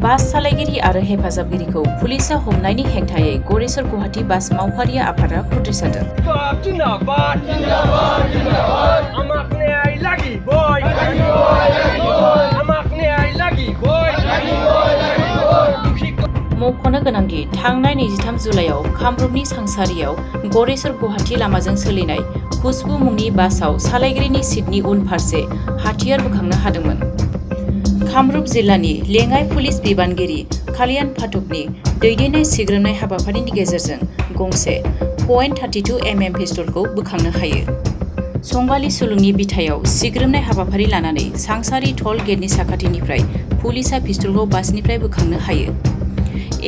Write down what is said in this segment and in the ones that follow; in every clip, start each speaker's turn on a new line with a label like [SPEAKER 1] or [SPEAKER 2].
[SPEAKER 1] बास सालायगिरि आरो हेफाजाबगिरिखौ पुलिसा हमनायनि हेंथायै गरेसर गुवाहाटी बास मावफारिया आफादा खुद्रिसारदों। मख'नो गोनांदि थांनाय 23 जुलाइआव कामरुपनि सांसारियाव गरेसर गुवाहाटी लामाजों सोलिनाय खुशबु मुंनि बासआव सालायगिरिनि सिटनि उनफारसे हाथियार बोखांनो हादोंमोन। कामरुप जिल्लानि लेङाइ पुलिस बिबानगिरि कालियान फाटकनि दैदेननाय सिग्रोमनाय हाबाफारिनि गेजेरजों गंसे .32 mm पिस्तलखौ बोखांनो हायो। संगालि सुलुंनि बिथायाव सिग्रोमनाय हाबाफारि लानानै सांसारि टल गेटनि साखाथिनिफ्राय पुलिसा पिस्तलखौ बासनिफ्राय बोखांनो हायो।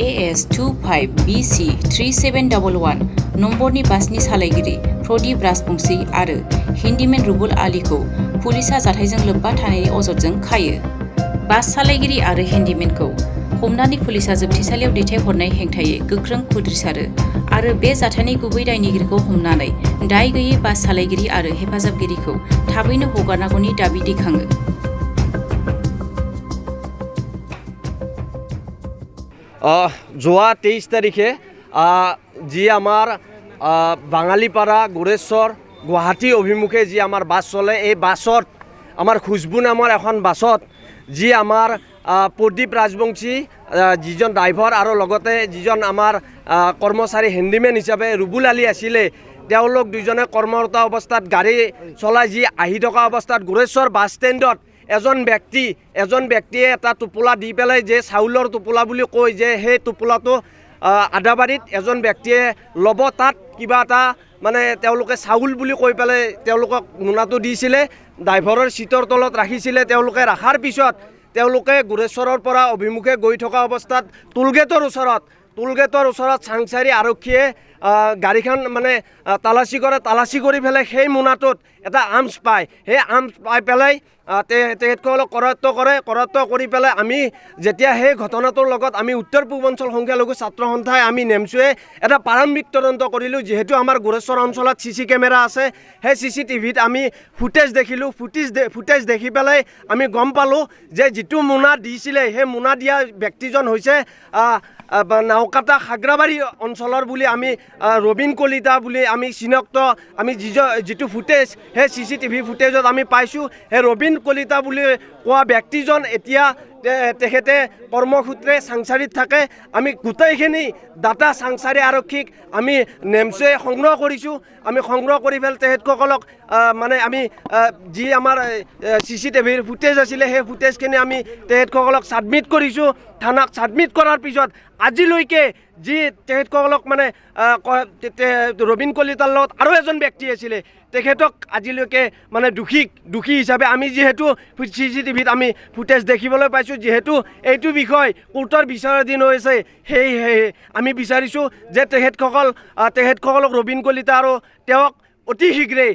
[SPEAKER 1] AS25BC 3711 नम्बरनि बासनि सालायगिरि प्रदीप राजबंशी आरो हिन्दीमेन रुबुल आलीखौ पुलिसा जाथायजों लोब्बा थानायनि अजदजों खायो। बास सालायगिरि आरो हिन्दीमेनखौ हमनानै पुलिसा जोबथेसालियाव दैथायहरनाय हेंथायै गोख्रों खुद्रिसारो आरो बे जाथायनि गुबै दायनिगिरिखौ हमनानै दाय गैयै बास सालायगिरि आरो हेफाजाबगिरिखौ थाबैनो हगारनांगौनि दाबि दैखाङो।
[SPEAKER 2] যোৱা 23 তাৰিখে যি আমাৰ বাঙালীপাৰা গোৰেশ্বৰ গুৱাহাটী অভিমুখে যি আমাৰ বাছ চলে, এই বাছত আমাৰ খুশবু নামৰ এখন বাছত যি আমাৰ প্ৰদীপ ৰাজবংশী যিজন ড্ৰাইভাৰ আৰু লগতে যিজন আমাৰ কৰ্মচাৰী হেণ্ডিমেন হিচাপে ৰুবুল আলী আছিলে, তেওঁলোক দুজনে কৰ্মৰত অৱস্থাত গাড়ী চলাই যি আহি থকা অৱস্থাত গোৰেশ্বৰ বাছ ষ্টেণ্ডত এজন ব্যক্তিয়ে এটা টোপোলা দি পেলাই যে চাউলৰ টোপোলা বুলি কয় যে সেই টোপোলাটো আদাবাৰীত এজন ব্যক্তিয়ে ল'ব, তাত কিবা এটা মানে তেওঁলোকে চাউল বুলি কৈ পেলাই তেওঁলোকক মোনাটো দিছিলে, ড্ৰাইভাৰৰ চিটৰ তলত ৰাখিছিলে। তেওঁলোকে ৰখাৰ পিছত তেওঁলোকে গোৰেশ্বৰৰ পৰা অভিমুখে গৈ থকা অৱস্থাত টোলগেটৰ ওচৰত চাংচাৰী আৰক্ষীয়ে গাড়ীখন মানে তালাচী কৰি পেলাই সেই মোনাটোত এটা আৰ্মছ পায়। সেই আৰ্মছ পাই পেলাই তেখেতসকলক কৰায়ত্ব কৰি পেলাই আমি যেতিয়া সেই ঘটনাটোৰ লগত আমি উত্তৰ পূৰ্বাঞ্চল সংখ্যালঘু ছাত্ৰ সন্থাই আমি নেমচুৱে এটা প্ৰাৰম্ভিক তদন্ত কৰিলোঁ। যিহেতু আমাৰ গোৰেশ্বৰ অঞ্চলত CC কেমেৰা আছে, সেই CCTVত আমি ফুটেজ দেখিলোঁ। ফুটেজ দেখি পেলাই আমি গম পালোঁ যে যিটো মোনা দিছিলে সেই মোনা দিয়া ব্যক্তিজন হৈছে নাওকাটা খাগ্ৰাবাৰী অঞ্চলৰ বুলি আমি ৰবীন কলিতা বুলি আমি চিনাক্ত, আমি যিটো ফুটেজ সেই CCTV ফুটেজত আমি পাইছোঁ। সেই ৰবীন কলিতা বুলি কোৱা ব্যক্তিজন এতিয়া তেখেতে কৰ্মসূত্ৰে চাংচাৰীত থাকে। আমি গোটেইখিনি ডাটা চাংচাৰী আৰক্ষীক আমি নেমচুৱে সংগ্ৰহ কৰিছোঁ। আমি সংগ্ৰহ কৰি পেলাই তেখেতসকলক মানে আমি যি আমাৰ CCTVৰ ফুটেজ আছিলে সেই ফুটেজখিনি আমি তেখেতসকলক ছাবমিট কৰিছোঁ। থানাক ছাবমিট কৰাৰ পিছত আজিলৈকে যি তেখেতসকলক মানে ৰবীন কলিতাৰ লগত আৰু এজন ব্যক্তি আছিলে, তেখেতক আজিলৈকে মানে দোষী হিচাপে আমি যিহেতু CCTVত আমি ফুটেজ দেখিবলৈ পাইছোঁ, যিহেতু এইটো বিষয় কোৰ্টৰ বিচাৰাধীন হৈছে, সেয়েহে আমি বিচাৰিছোঁ যে তেখেতসকলক ৰবীন কলিতা আৰু তেওঁক অতি শীঘ্ৰেই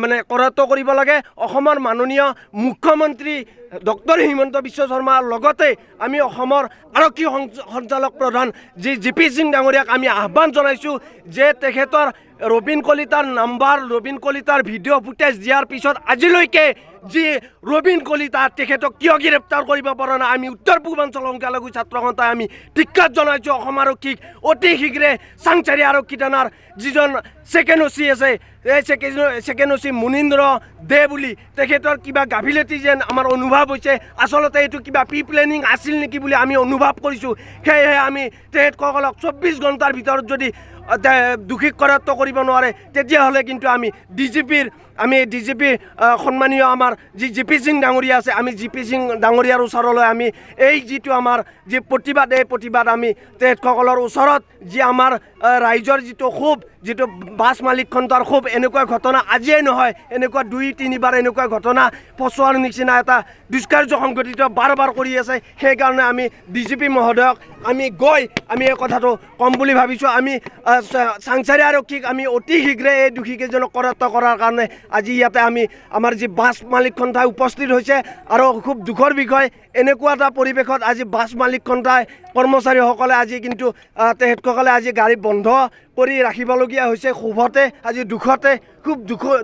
[SPEAKER 2] মানে কৰায়ত্ব কৰিব লাগে। অসমৰ মাননীয় মুখ্যমন্ত্ৰী ডক্টৰ হিমন্ত বিশ্ব শৰ্মাৰ লগতে আমি অসমৰ আৰক্ষী সঞ্চালক প্ৰধান GP সিং ডাঙৰীয়াক আমি আহ্বান জনাইছোঁ যে তেখেতৰ ৰবীন কলিতাৰ নাম্বাৰ, ৰবীন কলিতাৰ ভিডিঅ' ফুটেজ দিয়াৰ পিছত আজিলৈকে যি ৰবীন কলিতা তেখেতক কিয় গ্ৰেপ্তাৰ কৰিব পৰা নাই, আমি উত্তৰ পূৰ্বাঞ্চল সংখ্যালঘু ছাত্ৰ সন্থাই আমি ধিক্কাৰ জনাইছোঁ অসম আৰক্ষীক। অতি শীঘ্ৰে চাংচাৰী আৰক্ষী থানাৰ যিজন ছেকেণ্ড OC আছে, এই ছেকেণ্ড OC মুনীন্দ্ৰ দে বুলি, তেখেতৰ কিবা গাফিলতি যেন আমাৰ অনুভৱ হৈছে। আচলতে এইটো কিবা প্লেনিং আছিল নেকি বুলি আমি অনুভৱ কৰিছোঁ। সেয়েহে আমি তেখেতসকলক 24 ঘণ্টাৰ ভিতৰত যদি দোষীক কৰায়ত্ব কৰিব নোৱাৰে, তেতিয়াহ'লে কিন্তু আমি DGP সন্মানীয় আমাৰ যি GP সিং ডাঙৰীয়া আছে, আমি GP সিং ডাঙৰীয়াৰ ওচৰলৈ আমি এই যিটো আমাৰ যি প্ৰতিবাদ, এই প্ৰতিবাদ আমি তেখেতসকলৰ ওচৰত যি আমাৰ ৰাইজৰ যিটো ক্ষোভ, যিটো বাছ মালিকখণ্ডৰ ক্ষোভ, এনেকুৱা ঘটনা আজিয়েই নহয়, এনেকুৱা 2-3বাৰ এনেকুৱা ঘটনা ফচোৱাৰ নিচিনা এটা দুষ্কাৰ্য সংঘটিত বাৰ কৰি আছে। সেইকাৰণে আমি DGP মহোদয়ক আমি এই কথাটো ক'ম বুলি ভাবিছোঁ। আমি চাংচাৰী আৰক্ষীক আমি অতি শীঘ্ৰে এই দোষীকেইজনক কৰায়ত্ব কৰাৰ কাৰণে আজি ইয়াতে আমাৰ যি বাছ মালিকখন ঠাই উপস্থিত হৈছে। আৰু খুব দুখৰ বিষয়, এনেকুৱা এটা পৰিৱেশত আজি বাছ মালিক কণ্টাই কৰ্মচাৰীসকলে আজি কিন্তু তেখেতসকলে আজি গাড়ী বন্ধ কৰি ৰাখিবলগীয়া হৈছে ক্ষোভতে আজি দুখতে খুব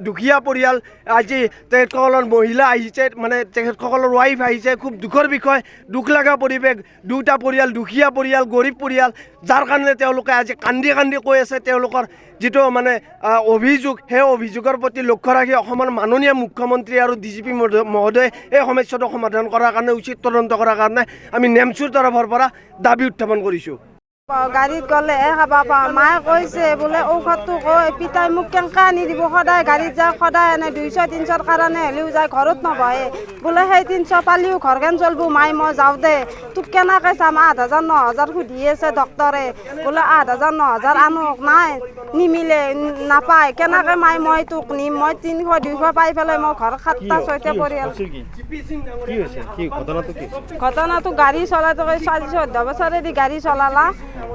[SPEAKER 2] দুখীয়া পৰিয়াল আজি তেখেতসকলৰ মহিলা আহিছে মানে তেখেতসকলৰ ৱাইফ আহিছে খুব দুখৰ বিষয় দুখ লগা পৰিৱেশ দুটা পৰিয়াল দুখীয়া পৰিয়াল গৰীব পৰিয়াল যাৰ কাৰণে তেওঁলোকে আজি কান্দি কান্দি কৈ আছে তেওঁলোকৰ যিটো মানে অভিযোগ সেই অভিযোগৰ প্ৰতি লক্ষ্য ৰাখি অসমৰ মাননীয় মুখ্যমন্ত্ৰী আৰু ডিজিপি মহোদয়ে এই সমস্যাটো সমাধান কৰাৰ কাৰণে উচিত তদন্ত কৰাৰ কাৰণে আমি নেমচুৰ তৰফৰ পৰা দাবী উত্থাপন কৰিছোঁ
[SPEAKER 3] গাড়ীত গ'লে খাব পাওঁ মায়ে কৈছে বোলে ঔষধটো কৈ পিতাই মোক কেনেকৈ আনি দিব সদায় গাড়ীত যায় সদায় এনে 200-300 কাৰণে হ'লেও যায় ঘৰত নবহে বোলে সেই 300 পালিও ঘৰখন চলিব মাই মই যাওঁ দে তোক কেনেকৈ চাম 8,000-9,000 সুধি আছে ডক্তৰে বোলে 8,000-9,000 আনক নাই নিমিলে নাপায় কেনেকৈ মাই মই তোক নিম মই 300-200 পাই পেলাই মই ঘৰ 7টা-6টা পৰিয়াল ঘটনাটো গাড়ী চলাটো 14 বছৰেদি গাড়ী চলালা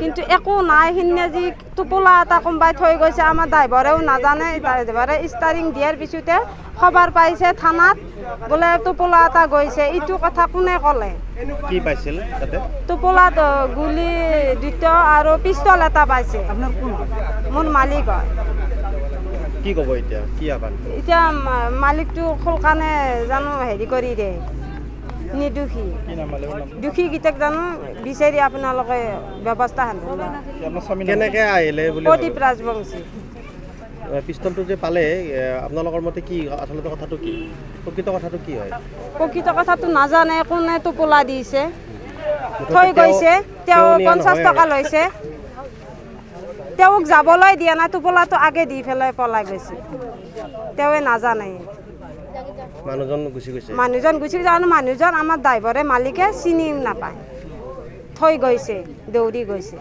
[SPEAKER 3] কিন্তু একো নাই সিদিনা যি টোপোলা এটা কোনোবাই থৈ গৈছে আমাৰ ড্ৰাইভাৰেও নাজানে ড্ৰাইভাৰে ষ্টাৰিং দিয়াৰ পিছতে খবৰ পাইছে থানাত বোলে টোপোলা এটা গৈছে এইটো কথা কোনে ক'লে
[SPEAKER 4] কি পাইছিল তাতে
[SPEAKER 3] টোপোলাত গুলি 2টা আৰু পিস্তল এটা পাইছে মোৰ মালিক হয়
[SPEAKER 4] কি ক'ব এতিয়া কি আবান
[SPEAKER 3] এতিয়া মালিকটো খোলকানে জানো হেৰি কৰি দে নিদুখী দুখীকেইটাক জানো বিচাৰি আপোনালোকে ব্যৱস্থা
[SPEAKER 4] কেনেকৈ আহিলে বুলি
[SPEAKER 3] প্ৰদীপ ৰাজবংশী
[SPEAKER 4] পিষ্টলটো যে পালে আপোনালোকৰ মতে কি আচলতে কথাটো কি প্ৰকৃত কথাটো কি হয়
[SPEAKER 3] প্ৰকৃত কথাটো নাজানে কোনে টোপোলা দিছে থৈ গৈছে তেওঁ 50 টকা লৈছে তেওঁক যাবলৈ দিয়া নাই টোপোলাটো আগে দি পেলাই পলাই গৈছে তেওঁৱে নাজানে
[SPEAKER 4] মানুহজন গুচি গৈছে
[SPEAKER 3] আৰু মানুহজন আমাৰ ড্ৰাইভাৰে মালিকে চিনি নাপায় থৈ গৈছে দৌৰি গৈছে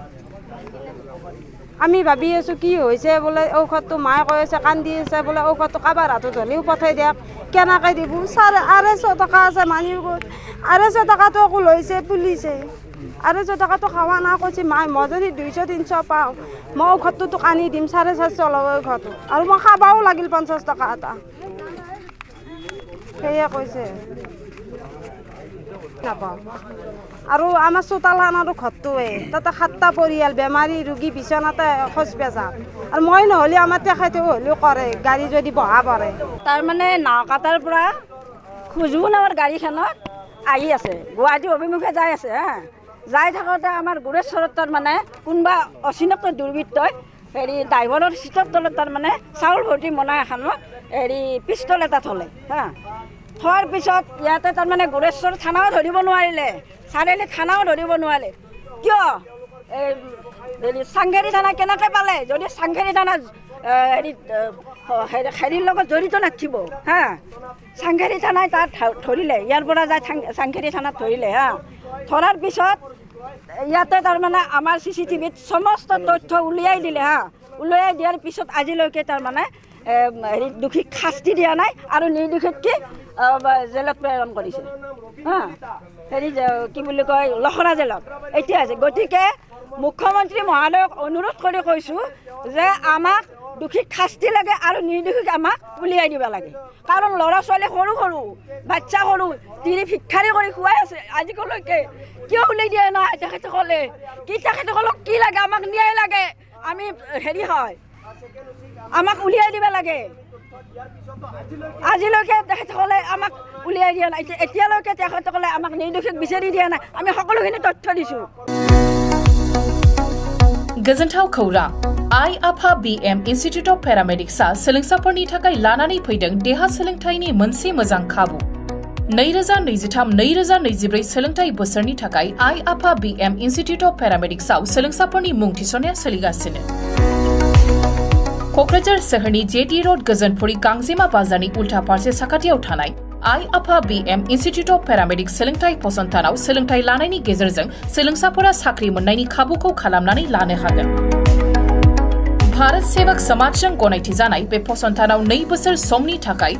[SPEAKER 3] আমি ভাবি আছোঁ কি হৈছে বোলে ঔষধটো মায়ে কৈ আছে কান্দি আছে বোলে ঔষধটো কাৰোবাৰ হাতত হ'লেও পঠাই দিয়ক কেনেকৈ দিব 250 টকা আছে মানুহৰ 250 টকাটো আকৌ লৈছে পুলিচে 250 টকাটো খাৱা না কৈছে মাই মই যদি 200-300 পাওঁ মই ঔষধটো তোক আনি দিম 450 ল'ব ঔষধটো আৰু মই খাবও লাগিল 50 টকা এটা সেয়া কৈছে নাপাওঁ আৰু আমাৰ চোতালখনৰো ঘৰটোৱে তাতে 7টা পৰিয়াল বেমাৰী ৰোগী বিচনাতে খোজ পেঁচা আৰু মই নহ'লে আমাৰ তেখেতেও হ'লেও কৰে গাড়ী যদি বহা পৰে
[SPEAKER 5] তাৰমানে নাওকাটাৰ পৰা খুজবো নামৰ গাড়ীখনত আহি আছে গুৱাহাটী অভিমুখে যাই আছে যাই থাকোঁতে আমাৰ গোৰেশ্বৰত তাৰমানে কোনোবা অচিনাক্ত দুৰ্বৃত্তই হেৰি ড্ৰাইভাৰৰ চিটৰ তলত তাৰমানে চাউল ভৰ্তি মোনা এখনত হেৰি পিষ্টল এটা থ'লে থোৱাৰ পিছত ইয়াতে তাৰমানে গোৰেশ্বৰ থানাও ধৰিব নোৱাৰিলে চাৰিআলি থানাও ধৰিব নোৱাৰিলে কিয় হেৰি চাংঘেৰী থানা কেনেকৈ পালে যদি চাংঘেৰী থানা হেৰিৰ লগত জড়িত নাথাকিব চাংঘেৰী থানাই তাত ধৰিলে ইয়াৰ পৰা যায় চাংঘেৰী থানাত ধৰিলে ধৰাৰ পিছত ইয়াতে তাৰমানে আমাৰ CCTVত সমস্ত তথ্য উলিয়াই দিলে উলিয়াই দিয়াৰ পিছত আজিলৈকে তাৰমানে হেৰি দোষীক শাস্তি দিয়া নাই আৰু নিৰ্দোষীতকৈ জেলত প্ৰেৰণ কৰিছে হেৰি কি বুলি কয় লখৰা জেলত এতিয়া আছে গতিকে মুখ্যমন্ত্ৰী মহোদয়ক অনুৰোধ কৰি কৈছোঁ যে আমাক দোষীক শাস্তি লাগে আৰু নিৰ্দোষীক আমাক উলিয়াই দিব লাগে কাৰণ ল'ৰা ছোৱালী সৰু সৰু বাচ্চা সৰু তিৰি ভিক্ষাৰী কৰি খুৱাই আছে আজিলৈকে কিয় উলিয়াই দিয়া নাই তেখেতসকলে তেখেতসকলক কি লাগে আমাক ন্যায় লাগে আমি হেৰি হয় আমাক উলিয়াই দিব লাগে আজিলৈকে তেখেতসকলে আমাক উলিয়াই দিয়া নাই এতিয়ালৈকে তেখেতসকলে আমাক নিৰ্দোষীক বিচাৰি দিয়া নাই আমি সকলোখিনি তথ্য দিছোঁ
[SPEAKER 1] गोजोनथाव खौरां आइ आफा BM इन्स्टिट्यूट अफ पेरामेडिक्सआ सोलोंसाफोरनि थाखाय लानानै फैदों देहा सोलोंथायनि मोनसे मोजां खाबु 2023-2024 सोलोंथाय बोसोरनि थाखाय आइ आफा BM इन्स्टिट्यूट अफ पेरामेडिक्सआव सोलोंसाफोरनि मुं थिसननाया सोलिगासिनो क'क्राझार सोहोरनि जेटी रोड गोजोनपुरी गांजेमा बाजारनि उल्था फारसे साखाथियाव थानाय आइ आफा BM इन्स्टिट्यूट अफ पेरामेडिक्स सोलोंथाय फसंथानाव सोलोंथाय लानायनि गेजेरजों सोलोंसाफोरा साख्रि मोननायनि खाबुखौ खालामनानै लानो हागोन भारत सेवक समाजजों गनायथि जानाय बे फसंथानाव 2 बोसोर समनि थाखाय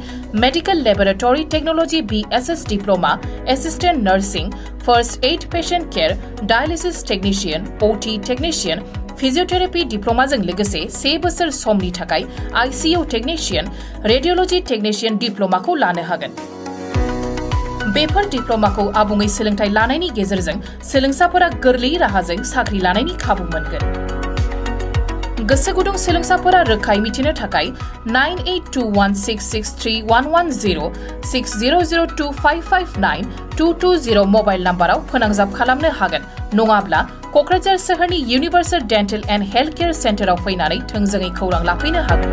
[SPEAKER 1] medical laboratory technology BSS diploma assistant nursing first aid patient care dialysis technician OT technician physiotherapy डिप्लोमाजों लोगोसे 1 बोसोर समनि थाखाय ICU टेक्निशियन रेडियोलॉजी टेक्निशियन डिप्लोमाखौ लानो हागोन
[SPEAKER 6] बेफोर डिप्ल'माखौ आबुङै सोलोंथाइ लानायनि गेजेरजों सोलोंसाफोरा गोरलै राहाजों साख्रि लानायनि खाबु मोनगोन। गोसो गुदुं सोलोंसाफोरा रोखायै मिथिनो थाखाय 9821663110 6002559220 मबाइल नाम्बाराव फोनांजाब खालामनो हागोन नङाब्ला क'क्राझार सोहोरनि Universal Dental and Health Care सेन्टाराव फैनानै थोंजोङै खौरां लाफैनो हागोन।